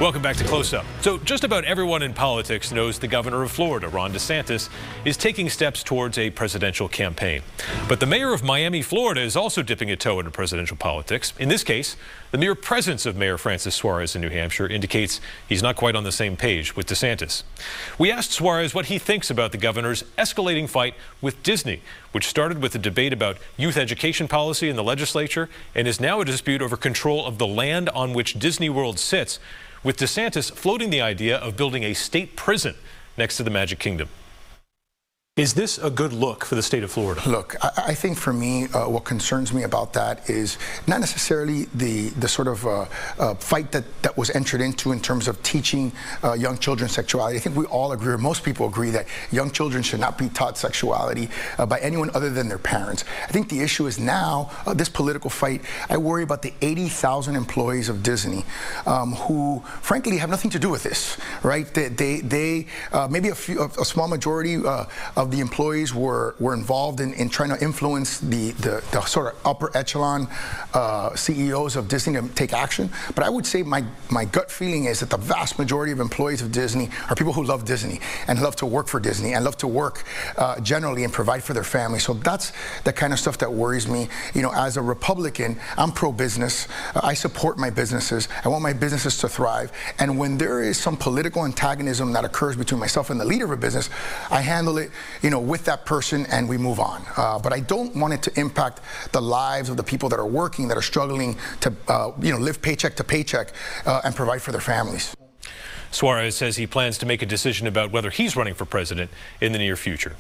Welcome back to Close Up. So just about everyone in politics knows the governor of Florida, Ron DeSantis, is taking steps towards a presidential campaign. But the mayor of Miami, Florida, is also dipping a toe into presidential politics. In this case, the mere presence of Mayor Francis Suarez in New Hampshire indicates he's not quite on the same page with DeSantis. We asked Suarez what he thinks about the governor's escalating fight with Disney, which started with a debate about youth education policy in the legislature and is now a dispute over control of the land on which Disney World sits, with DeSantis floating the idea of building a state prison next to the Magic Kingdom. Is this a good look for the state of Florida? Look, I think for me, what concerns me about that is not necessarily the sort of fight that was entered into in terms of teaching young children sexuality. I think we all agree, or most people agree, that young children should not be taught sexuality by anyone other than their parents. I think the issue is now this political fight. I worry about the 80,000 employees of Disney who, frankly, have nothing to do with this, right? They maybe a small majority of the employees were involved in trying to influence the sort of upper echelon CEOs of Disney to take action. But I would say my gut feeling is that the vast majority of employees of Disney are people who love Disney and love to work for Disney and love to work generally and provide for their family. So that's the kind of stuff that worries me. You know, as a Republican, I'm pro-business. I support my businesses. I want my businesses to thrive. And when there is some political antagonism that occurs between myself and the leader of a business, I handle it, you know, with that person and we move on. But I don't want it to impact the lives of the people that are working, that are struggling to, you know, live paycheck to paycheck and provide for their families. Suarez says he plans to make a decision about whether he's running for president in the near future.